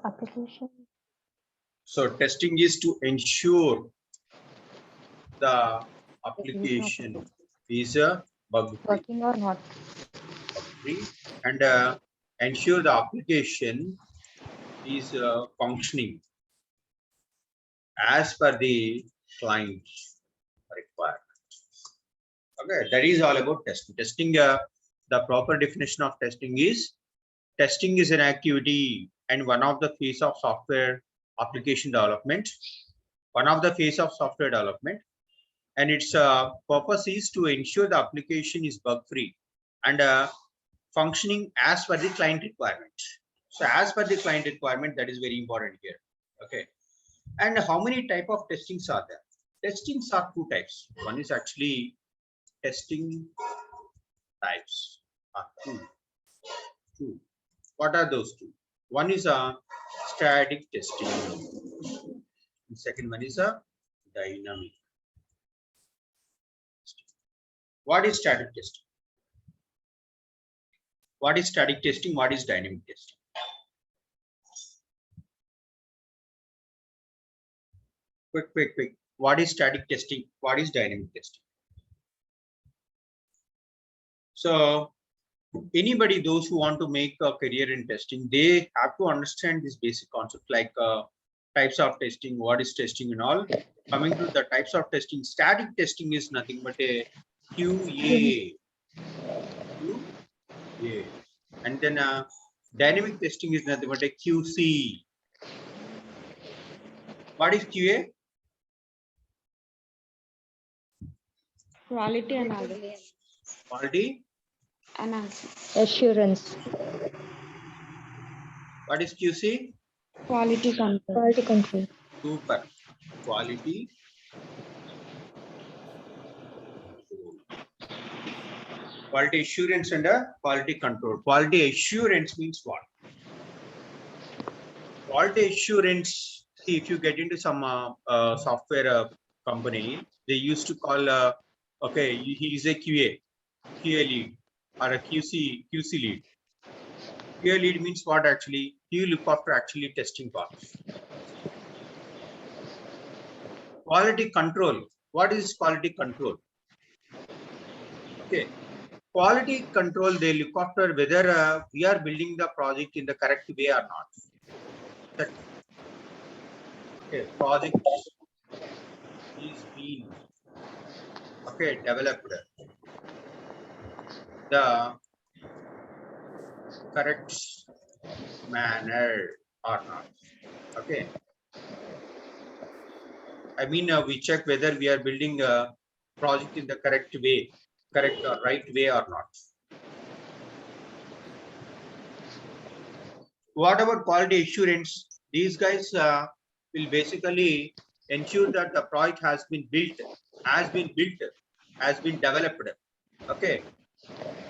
application. So testing is to ensure the application is bug free. Working or not. Free and ensure the application is functioning as per the client requirement. Okay, that is all about testing. Testing, the proper definition of testing is an activity and one of the phase of software application development. One of the phase of software development, and its purpose is to ensure the application is bug free and functioning as per the client requirement. So as per the client requirement, that is very important here. Okay, and how many type of testings are there? Testings are two types. One is actually testing types are two. What are those two? One is a static testing. The second one is a dynamic. What is static testing? What is static testing? What is dynamic testing? Quick. What is static testing? What is dynamic testing? So anybody, those who want to make a career in testing, they have to understand this basic concept like types of testing, what is testing and all. Coming to the types of testing, static testing is nothing but a QA. And then dynamic testing is nothing but a QC. What is QA? Quality analysis. Quality Analysis. Assurance. What is QC? Quality control. Quality control. Super. Quality. Quality assurance and quality control. Quality assurance means what? Quality assurance. See, if you get into some software company, they used to call okay, he is a QA lead or a QC lead. QA lead means what actually? You look after actually testing parts. Quality control. What is quality control? Okay. Quality control, they look after whether we are building the project in the correct way or not. Okay, project is being developed the correct manner or not. Okay. I mean, we check whether we are building a project in the correct way, correct or right way or not. What about quality assurance? These guys will basically ensure that the project has been built, has been developed, okay,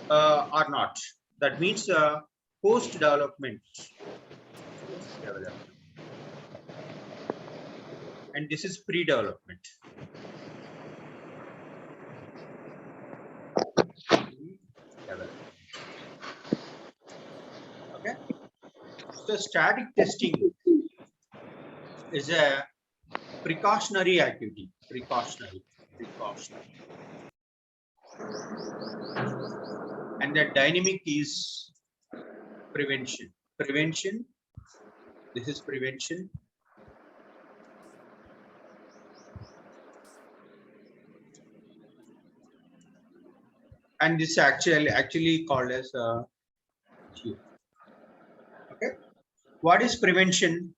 or not. That means post development. And this is pre-development. Okay. So static testing is a precautionary activity. Precautionary. And the dynamic is prevention. This is prevention. And this actually called as Q. Okay. What is prevention?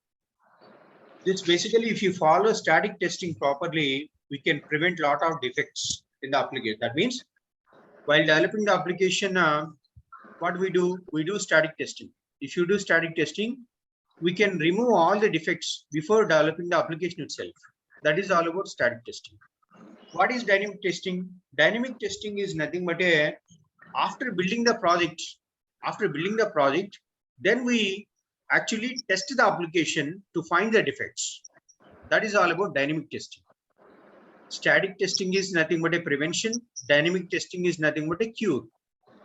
This basically, if you follow static testing properly, we can prevent a lot of defects in the application. That means while developing the application, what we do static testing. If you do static testing, we can remove all the defects before developing the application itself. That is all about static testing. What is dynamic testing? Dynamic testing is nothing but after building the project, then we actually test the application to find the defects. That is all about dynamic testing. Static testing is nothing but a prevention. Dynamic testing is nothing but a cure.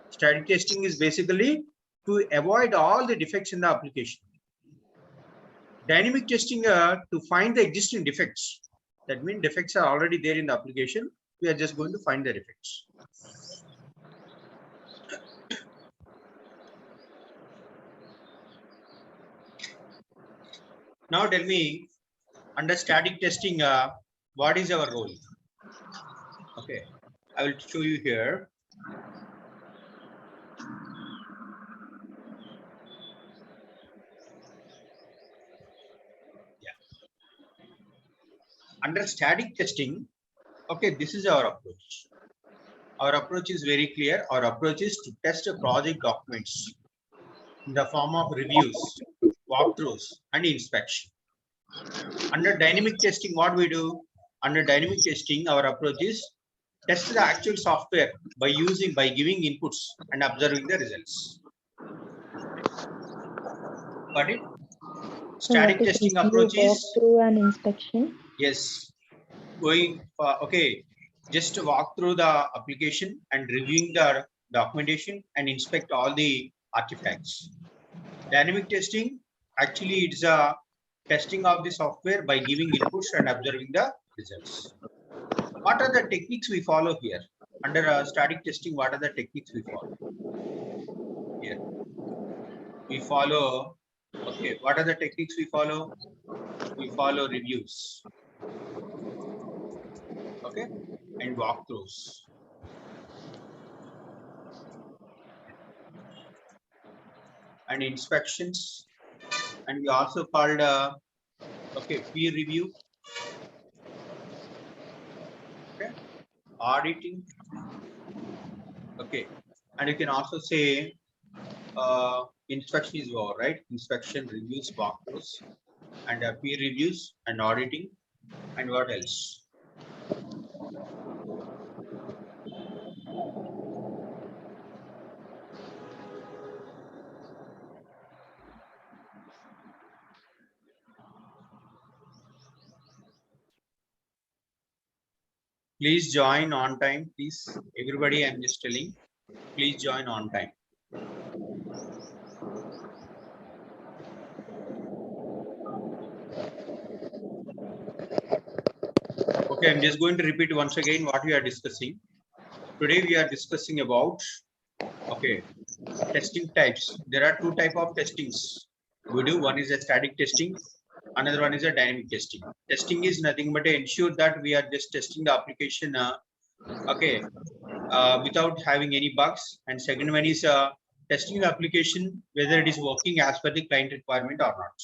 Static testing is basically to avoid all the defects in the application. Dynamic testing to find the existing defects. That means defects are already there in the application. We are just going to find the defects. Now tell me, under static testing, what is our role? Okay, I will show you here. Yeah. Under static testing, okay, this is our approach. Our approach is very clear. Our approach is to test a project documents in the form of reviews, walkthroughs, and inspection. Under dynamic testing, what we do? Under dynamic testing, our approach is test the actual software by giving inputs and observing the results. Got it? So what Static is testing review, approach is walkthrough and inspection? yes, going okay, just to walk through the application and reviewing the documentation and inspect all the artifacts. Dynamic testing, actually it's a testing of the software by giving inputs and observing the results. What are the techniques we follow here? Under static testing, what are the techniques we follow? Here, we follow, okay, what are the techniques we follow? We follow reviews, okay, and walkthroughs. And inspections, and we also called okay, peer review, okay, auditing, okay, and you can also say inspection is over, right? Inspection, reviews, walkthroughs, and peer reviews and auditing, and what else? Please join on time, please. Everybody, I'm just telling, please join on time. Okay, I'm just going to repeat once again what we are discussing. Today we are discussing about, okay, testing types. There are two types of testings we do. One is a static testing, another one is a dynamic testing. Testing is nothing but to ensure that we are just testing the application, okay, without having any bugs. And second one is testing the application whether it is working as per the client requirement or not.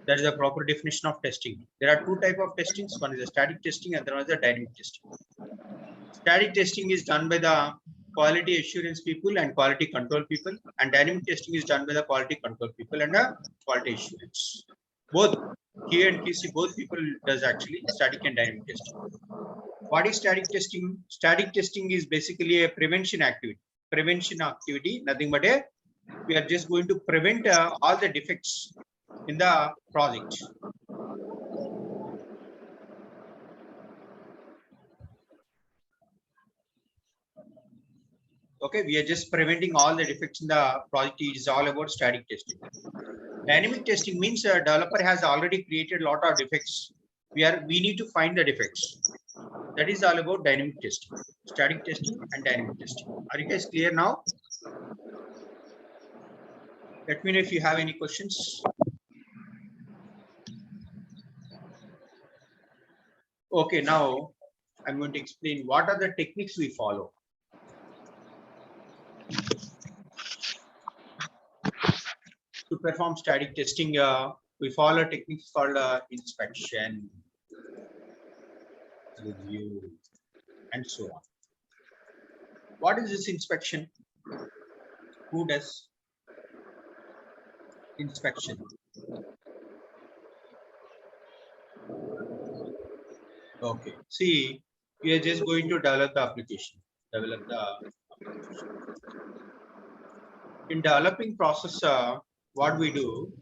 That is the proper definition of testing. There are two types of testings. One is a static testing, and the other one is a dynamic testing. Static testing is done by the quality assurance people and quality control people, and dynamic testing is done by the quality control people and the quality assurance. Both QA and QC, both people does actually static and dynamic testing. What is static testing? Static testing is basically a prevention activity. Prevention activity, nothing but we are just going to prevent all the defects in the project. Okay, we are just preventing all the defects in the project. It is all about static testing. Dynamic testing means a developer has already created a lot of defects. We need to find the defects. That is all about dynamic testing, static testing and dynamic testing. Are you guys clear now? Let me know if you have any questions. Okay, now I'm going to explain what are the techniques we follow. To perform static testing, we follow techniques called inspection, review, and so on. What is this inspection? Who does inspection? Okay, see, we are just going to develop the application. In developing process, what we do,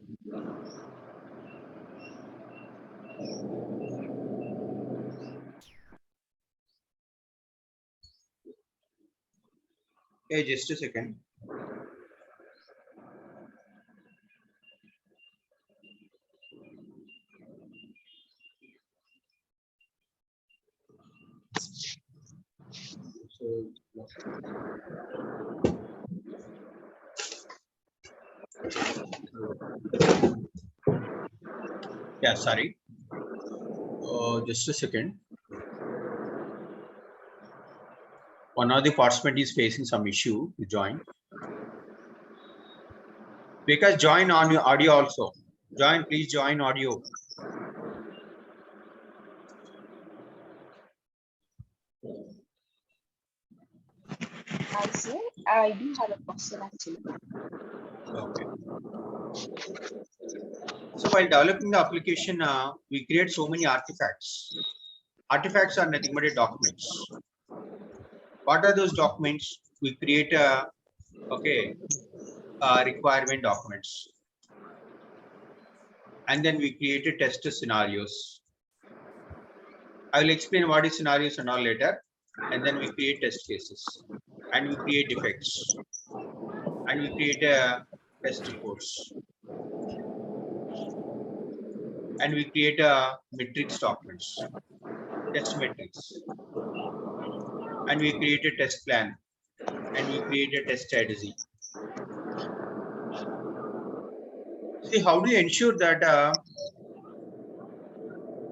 okay, just a second. Yeah, sorry. Just a second. One of the participant is facing some issue to join. Because join on your audio also. Join, please join audio. I say I do have a question actually. Okay. So while developing the application, we create so many artifacts. Artifacts are nothing but documents. What are those documents? We create requirement documents, and then we create test scenarios. I will explain what is scenarios and all later, and then we create test cases, and we create defects, and we create test reports, and we create metrics documents, test metrics, and we create a test plan, and we create a test strategy. See, how do you ensure that?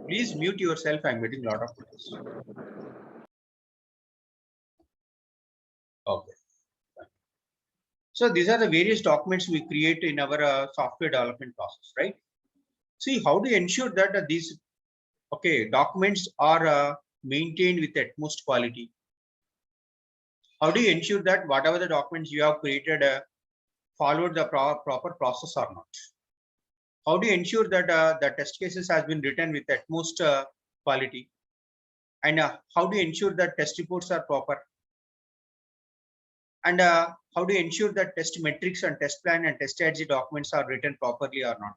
Please mute yourself. I'm getting a lot of noise. Okay. So these are the various documents we create in our software development process, right? See, how do you ensure that these documents are maintained with utmost quality? How do you ensure that whatever the documents you have created followed the proper process or not? How do you ensure that the test cases has been written with utmost quality? And how do you ensure that test reports are proper? And how do you ensure that test metrics and test plan and test strategy documents are written properly or not?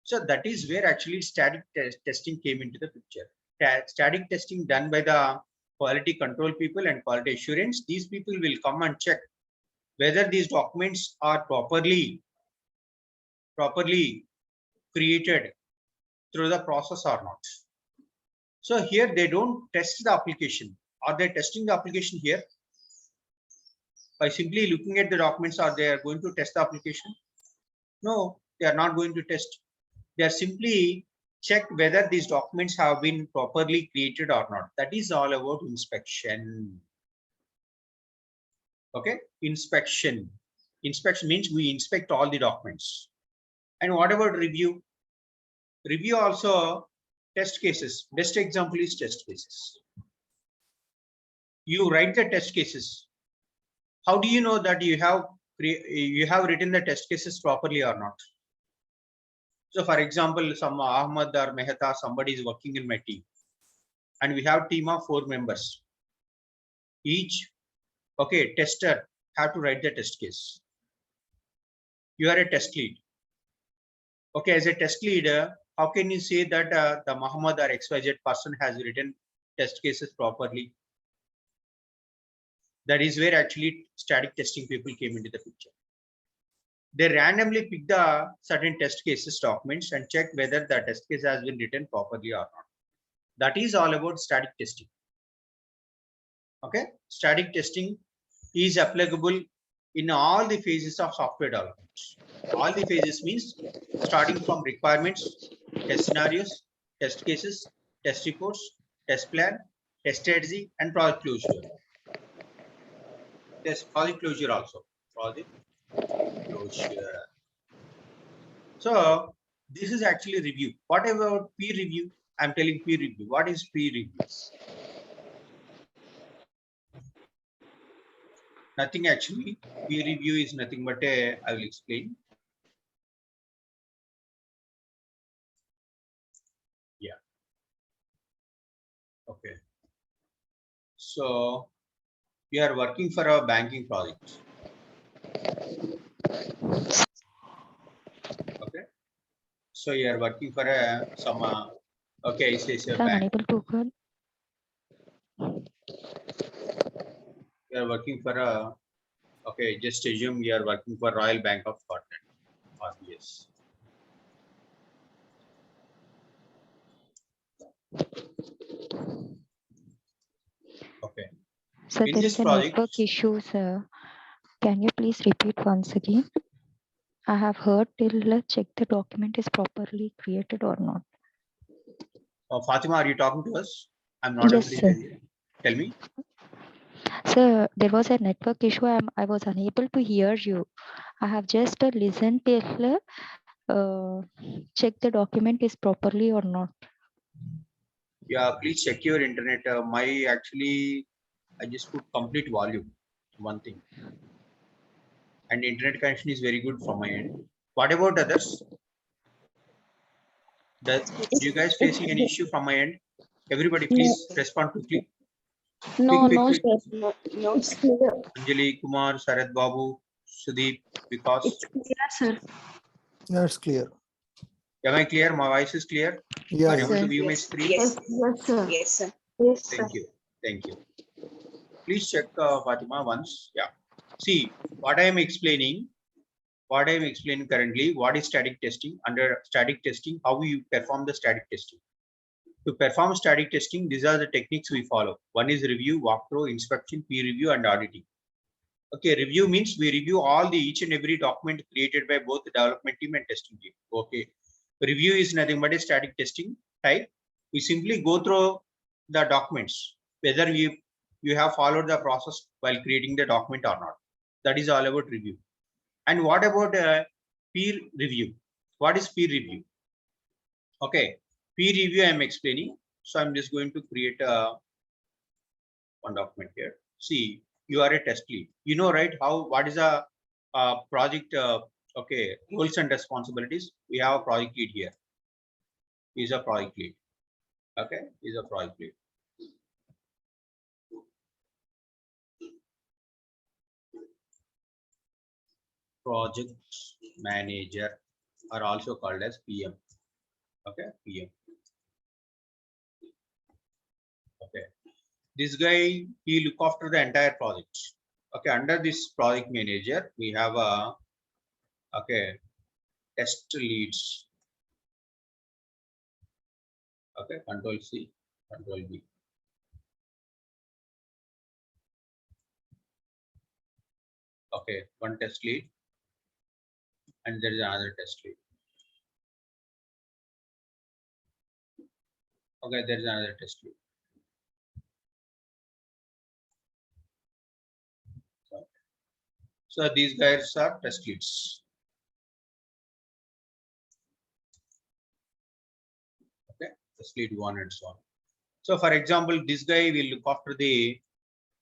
So that is where actually static testing came into the picture. Static testing done by the quality control people and quality assurance. These people will come and check whether these documents are properly created through the process or not. So here they don't test the application. Are they testing the application here? By simply looking at the documents, are they going to test the application? No, they are not going to test. They are simply check whether these documents have been properly created or not. That is all about inspection. Okay, inspection. Inspection means we inspect all the documents. And what about review? Review also test cases. Best example is test cases. You write the test cases. How do you know that you have written the test cases properly or not? So for example, some Ahmad or Mehta, somebody is working in my team, and we have team of 4 members. Each tester have to write the test case. You are a test lead. Okay, as a test leader, how can you say that the Muhammad or XYZ person has written test cases properly? That is where actually static testing people came into the picture. They randomly pick the certain test cases documents and check whether the test case has been written properly or not. That is all about static testing. Okay, static testing is applicable in all the phases of software development. All the phases means starting from requirements, test scenarios, test cases, test reports, test plan, test strategy, and project closure. Yes, project closure also. Project closure. So this is actually review. What about peer review? I'm telling peer review. What is peer review? Nothing actually. Peer review is nothing but I will explain. Yeah. Okay. So we are working for a banking project. Okay. So you are working for some it's a bank. Unable to open. You are working for a just assume you are working for Royal Bank of Scotland, RBS. Sir, In there this is a project, network issue, sir. Can you please repeat once again? I have heard till check the document is properly created or not. Fatima, are you talking to us? I'm not able Yes, to sir. hear you. Tell me. Sir, there was a network issue. I was unable to hear you. I have just listened till check the document is properly or not. Yeah, please check your internet. I just put complete volume. One thing. And internet connection is very good from my end. What about others? Do you guys facing any issue from my end? Everybody, No, please respond quickly. no, Quick, quick, no, quick. sir. No, It's sir. clear. Anjali, Kumar, Sarath Babu, Sudeep, Vikas. It's clear, sir. Yeah, it's clear. Am I clear? My voice is clear? Yeah, Are Yes, you able yeah. to sir. view my Yes, screen? yes, Yes, sir. yes, sir. Yes, sir. Thank you. Thank you. Please check Fatima once. Yeah. See what I am explaining. What I am explaining currently. What is static testing? Under static testing, how you perform the static testing. To perform static testing, these are the techniques we follow. One is review, walkthrough, inspection, peer review, and auditing. Okay, review means we review all the each and every document created by both the development team and testing team. Okay, review is nothing but a static testing type. We simply go through the documents, whether you have followed the process while creating the document or not. That is all about review. And what about peer review? What is peer review? Okay, peer review I am explaining. So I'm just going to create one document here. See, you are a test lead. You know, right? What is a project? Okay, roles and responsibilities. We have a project lead here. He's a project lead. Okay, he's a project lead. Project manager are also called as PM. Okay, PM. Okay, this guy, he look after the entire project. Okay, under this project manager, we have a test leads. Okay, Control C, Control V. Okay, one test lead, and there is another test lead. Okay, there is another test lead. So these guys are test leads. Okay, test lead one and so on. So for example, this guy will look after the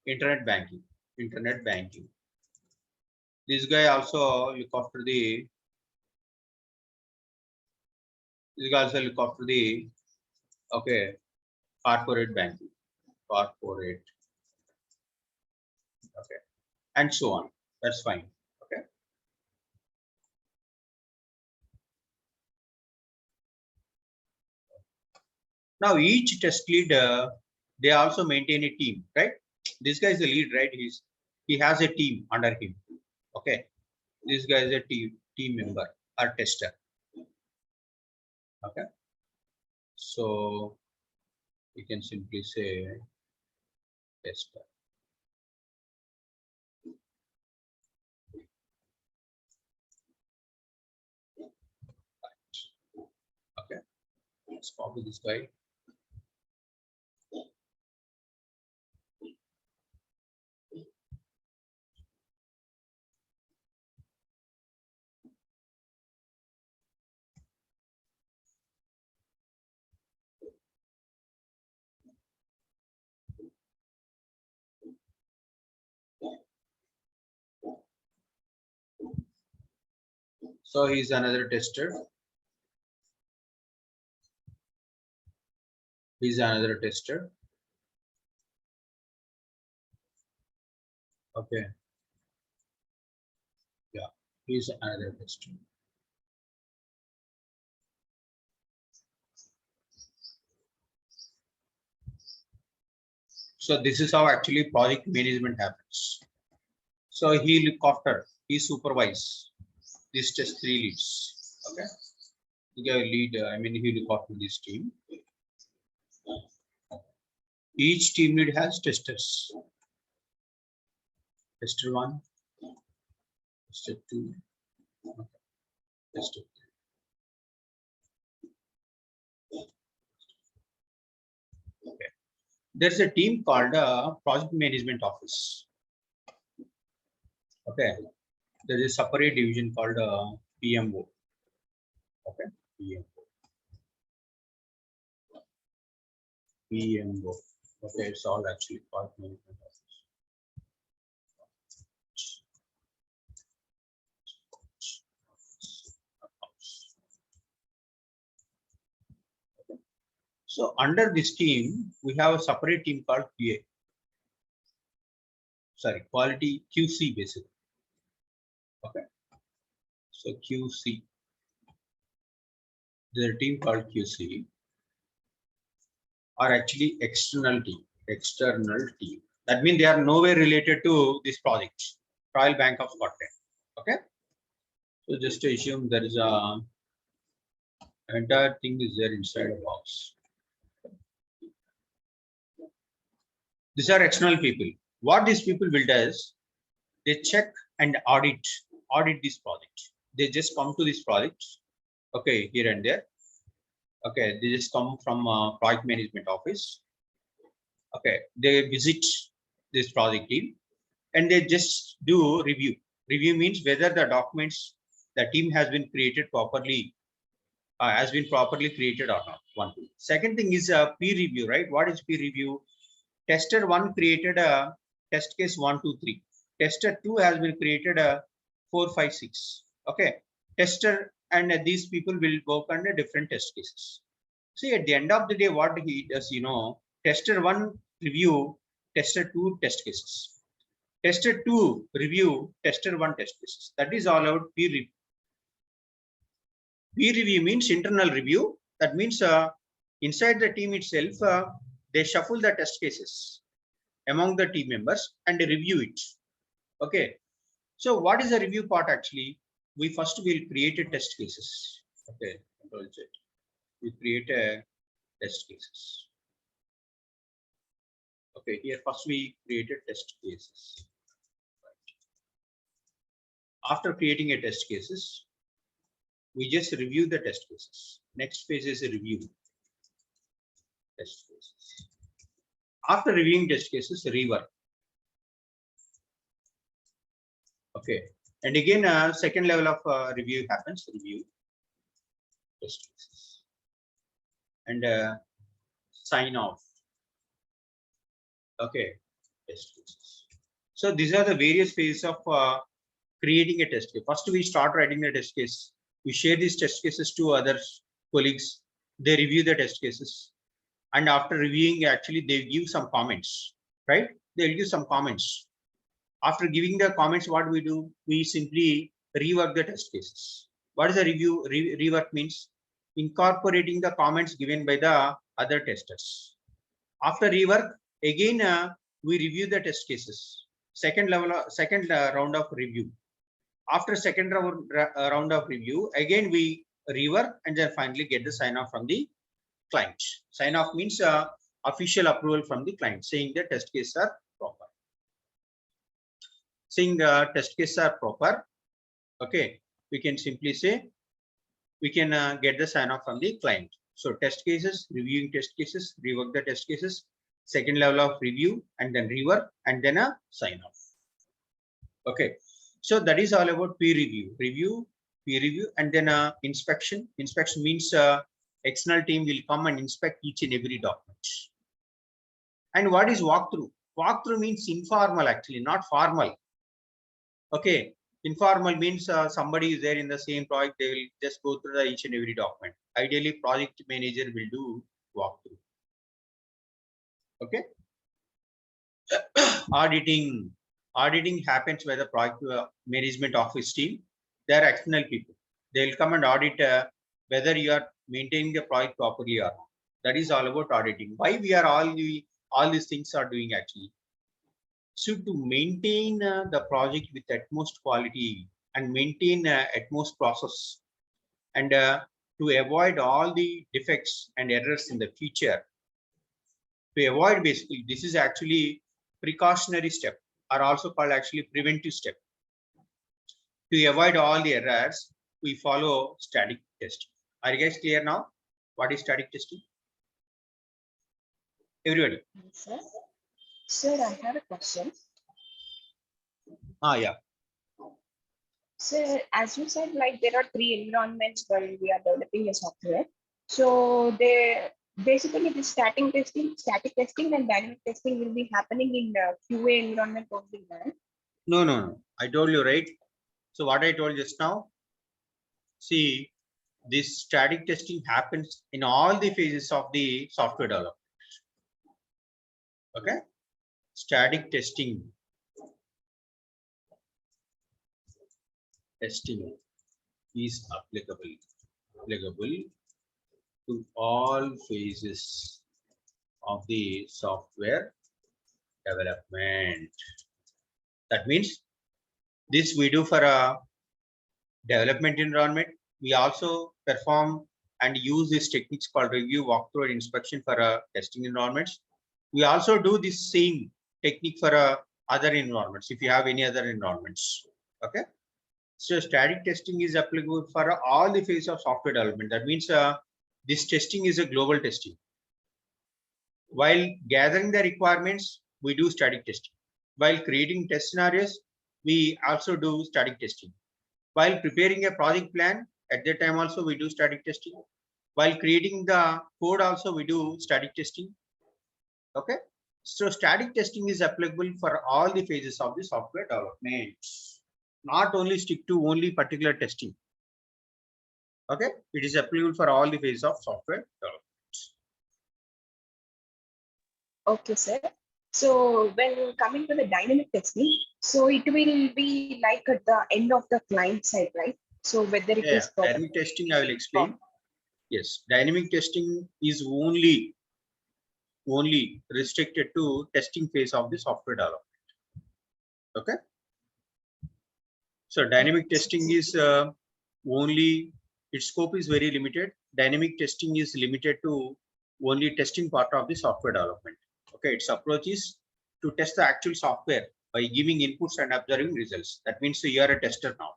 internet banking. Internet banking. This guy also look after the. This guy also look after the. Okay, corporate banking. Corporate. Okay, and so on. That's fine. Okay. Now each test lead, they also maintain a team, right? This guy is the lead, right? He has a team under him. Okay, this guy is a team member or tester. Okay, so you can simply say tester. Okay, let's copy this guy. So he's another tester. He's another tester. Okay. Yeah, he's another tester. So this is how actually project management happens. So he look after, he supervise these test three leads. Okay. The lead, I mean, he look after this team. Each team lead has testers. tester 1, tester 2, tester 3. Okay. There's a team called Project Management Office. Okay. There is a separate division called PMO. Okay. PMO. Okay. It's all actually Project Management Office. So under this team, we have a separate team called QA. Sorry, quality QC basically. Okay. So QC. There's a team called QC, or actually external team. External team. That means they are nowhere related to this project, Royal Bank of Scotland. Okay. So just to assume there is a entire thing is there inside a box. These are external people. What these people will do is they check and audit this project. They just come to this project, okay, here and there. Okay, they just come from project management office. Okay, they visit this project team and they just do review. Review means whether the documents the team has been created properly, has been properly created or not. One thing. Second thing is peer review, right? What is peer review? Tester 1 created a test case 1, 2, 3. Tester 2 has been created a 4, 5, 6. Okay. Tester and these people will work on different test cases. See, at the end of the day, what he does, tester 1 review, tester 2 test cases. Tester 2 review, tester 1 test cases. That is all about peer review. Peer review means internal review. That means inside the team itself, they shuffle the test cases among the team members and they review it. Okay. So what is the review part actually? We first will create a test cases. Okay. We create a test cases. Okay. Here first we created test cases. Right. After creating a test cases, we just review the test cases. Next phase is a review. Test cases. After reviewing test cases, rework. Okay, and again, second level of review happens. Review test cases and sign off. Okay, test cases. So these are the various phases of creating a test case. First, we start writing the test case. We share these test cases to other colleagues. They review the test cases. And after reviewing, actually, they give some comments, right? They'll give some comments. After giving the comments, what we do? We simply rework the test cases. What is the review? Rework means incorporating the comments given by the other testers. After rework, again, we review the test cases. Second round of review. After second round of review, again, we rework and then finally get the sign off from the client. Sign off means official approval from the client saying the test cases are proper. Saying the test cases are proper. Okay, we can simply say we can get the sign off from the client. So test cases, reviewing test cases, rework the test cases, second level of review and then rework and then a sign off. Okay, so that is all about peer review. Peer review and then inspection. Inspection means external team will come and inspect each and every document. And what is walkthrough? Walkthrough means informal actually, not formal. Okay, informal means somebody is there in the same project, they will just go through each and every document. Ideally, project manager will do walkthrough. Okay. Auditing happens by the project management office team. They are external people. They will come and audit whether you are maintaining the project properly or not. That is all about auditing. Why we are all these things are doing actually. So to maintain the project with utmost quality and maintain utmost process and to avoid all the defects and errors in the future. To avoid basically, this is actually precautionary step. are also called actually preventive step. To avoid all the errors, we follow static testing. Are you guys clear now? What is static testing? Everybody. Sir, sir, I have a question. Yeah. So as you said, like there are three environments where we are developing a software. So they basically the static testing and dynamic testing will be happening in the QA environment only, right? No. I told you, right? So what I told just now, see, this static testing happens in all the phases of the software development. Okay? Static testing is applicable to all phases of the software development. That means this we do for a development environment. We also perform and use these techniques called review, walkthrough, and inspection for testing environments. We also do this same technique for other environments if you have any other environments. Okay. So static testing is applicable for all the phases of software development. That means this testing is a global testing. While gathering the requirements, we do static testing. While creating test scenarios, we also do static testing. While preparing a project plan, at that time also we do static testing. While creating the code also we do static testing. Okay. So static testing is applicable for all the phases of the software development. Not only stick to only particular testing. Okay. It is applicable for all the phases of software development. Okay, sir. So when coming to the dynamic testing, so it will be like at the end of the client side, right? So whether it Yeah, is dynamic testing I will explain. Yes, dynamic testing is only restricted to testing phase of the software development. Okay. So dynamic testing is only, its scope is very limited. Dynamic testing is limited to only testing part of the software development. Okay, its approach is to test the actual software by giving inputs and observing results. That means you are a tester now.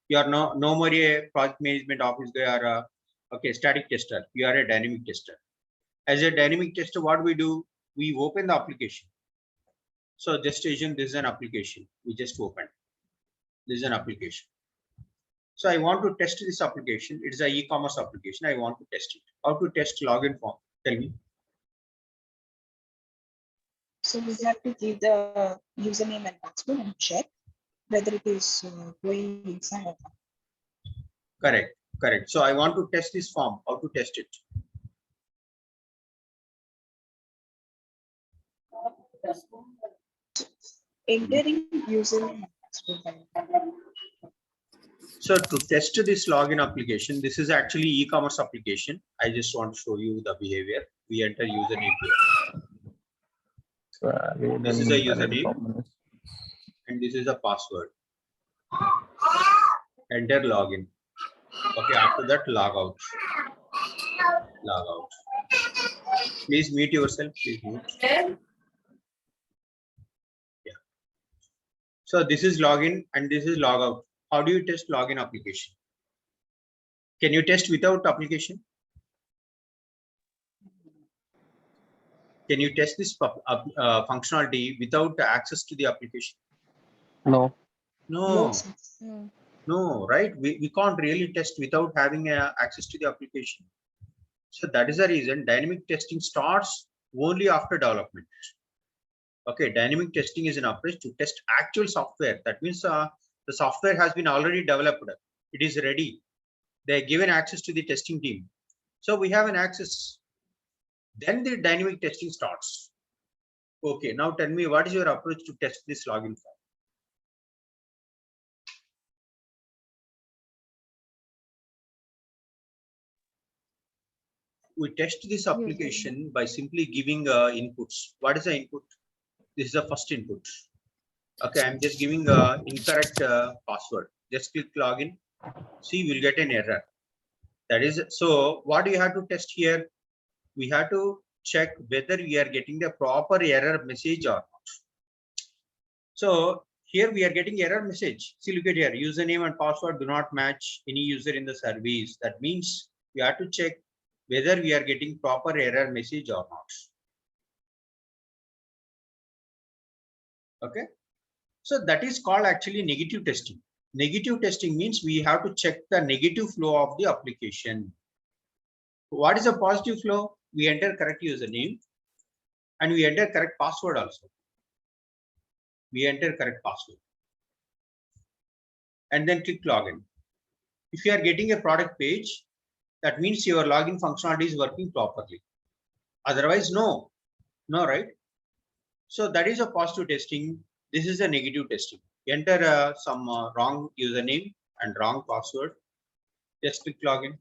You are no more a project management office guy or a static tester. You are a dynamic tester. As a dynamic tester, what we do, we open the application. So just assume this is an application. We just opened. This is an application. So I want to test this application. It is an e-commerce application. I want to test it. How to test login form? Tell me. So we have to give the username and password and check whether it is going inside or not. Correct. So I want to test this form. How to test it? Entering username and password. So to test this login application, this is actually e-commerce application. I just want to show you the behavior. We enter username here. This is a username and this is a password. Enter login. Okay, after that log out. Log out. Please mute yourself. Please mute. Yeah. So this is login and this is log out. How do you test login application? Can you test without application? Can you test this functionality without access to the application? No. No, right? We can't really test without having access to the application. So that is the reason dynamic testing starts only after development. Okay, dynamic testing is an approach to test actual software. That means the software has been already developed. It is ready. They are given access to the testing team. So we have an access. Then the dynamic testing starts. Okay, now tell me, what is your approach to test this login form? We test this application by simply giving inputs. What is the input? This is the first input. Okay, I'm just giving incorrect password. Just click login. See, we'll get an error. That is, so what do you have to test here? We have to check whether we are getting the proper error message or not. So here we are getting error message. See, look at here, username and password do not match any user in the service. That means we have to check whether we are getting proper error message or not. Okay. So that is called actually negative testing. Negative testing means we have to check the negative flow of the application. What is a positive flow? We enter correct username and we enter correct password also. We enter correct password and then click login. If you are getting a product page, that means your login functionality is working properly. Otherwise, no, right? So that is a positive testing. This is a negative testing. Enter some wrong username and wrong password. Just click login.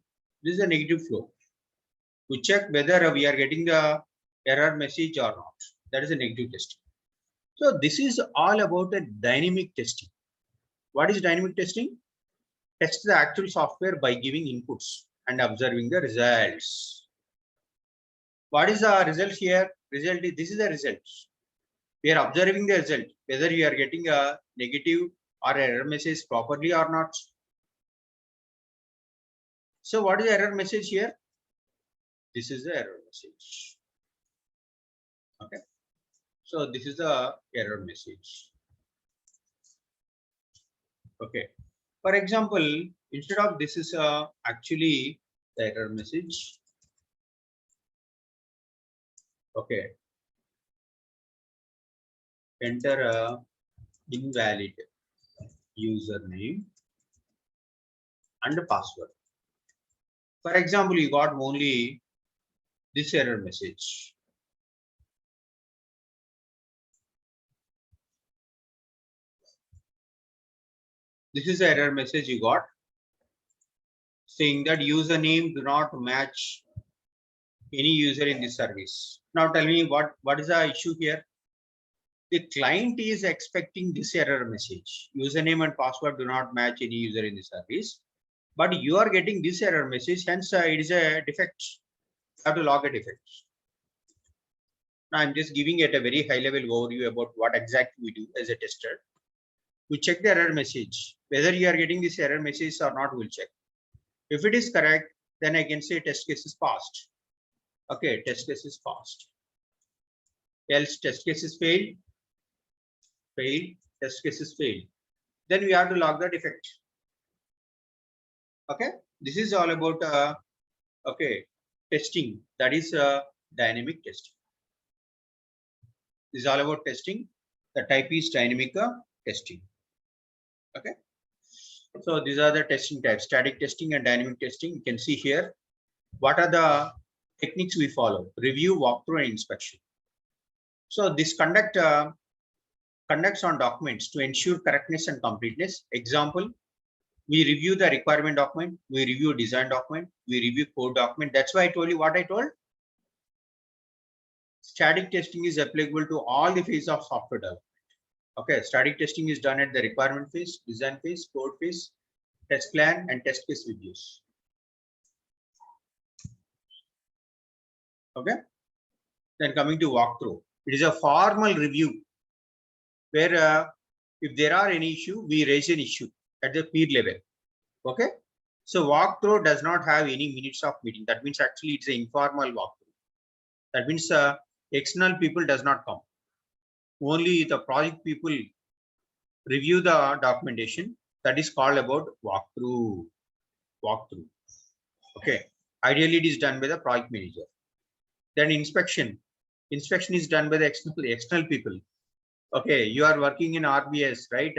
This is a negative flow. We check whether we are getting the error message or not. That is a negative testing. So this is all about a dynamic testing. What is dynamic testing? Test the actual software by giving inputs and observing the results. What is the result here? Result is, this is the result. We are observing the result, whether you are getting a negative or error message properly or not. So what is the error message here? This is the error message. Okay. So this is the error message. Okay. For example, instead of this is actually the error message. Okay. Enter a invalid username and a password. For example, you got only this error message. This is the error message you got saying that username do not match any user in this service. Now tell me what is the issue here? The client is expecting this error message. Username and password do not match any user in the service. But you are getting this error message, hence it is a defect. You have to log a defect. Now I'm just giving it a very high level overview about what exactly we do as a tester. We check the error message. Whether you are getting this error message or not, we'll check. If it is correct, then I can say test case is passed. Okay, test case is passed. Else test case is failed, test case is failed. Then we have to log the defect. Okay, this is all about okay, testing. That is dynamic testing. This is all about testing. The type is dynamic testing. Okay. So these are the testing types: static testing and dynamic testing. You can see here what are the techniques we follow: review, walkthrough, and inspection. So this conducts on documents to ensure correctness and completeness. Example, we review the requirement document, we review design document, we review code document. That's why I told you what I told. Static testing is applicable to all the phases of software development. Okay, static testing is done at the requirement phase, design phase, code phase, test plan, and test case reviews. Okay. Then coming to walkthrough, it is a formal review where if there are any issue, we raise an issue at the peer level. Okay. So walkthrough does not have any minutes of meeting. That means actually it's an informal walkthrough. That means external people does not come. Only the project people review the documentation. That is called about walkthrough. Okay. Ideally, it is done by the project manager. Then inspection. Inspection is done by the external people. Okay, you are working in RBS, right?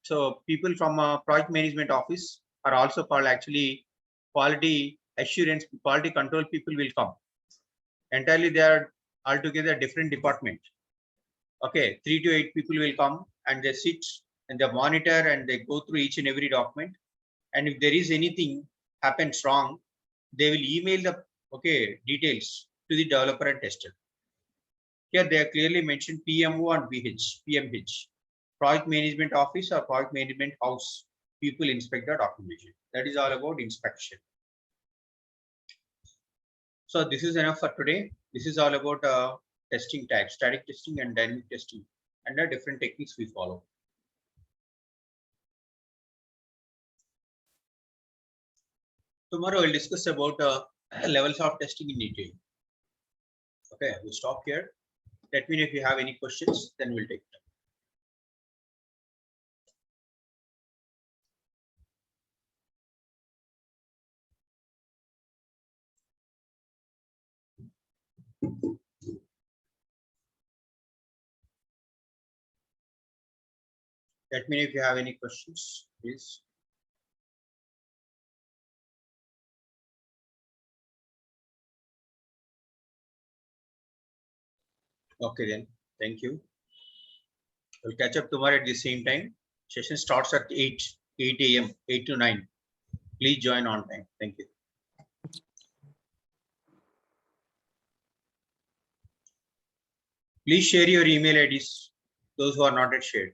So people from project management office are also called actually quality assurance, quality control people will come. Entirely, they are altogether different department. Okay, 3 to 8 people will come and they sit and they monitor and they go through each and every document. And if there is anything happens wrong, they will email the details to the developer and tester. Here they are clearly mentioned PMO and PMH, project management office or project management house. People inspect the documentation. That is all about inspection. So this is enough for today. This is all about testing types, static testing and dynamic testing. and the different techniques we follow. Tomorrow we'll discuss about levels of testing in detail. Okay, we'll stop here. Let me know if you have any questions, then we'll take them. Let me know if you have any questions, please. Okay, then. Thank you. We'll catch up tomorrow at the same time. Session starts at 8 a.m., 8 to 9. Please join on time. Thank you. Please share your email IDs, those who are not yet shared.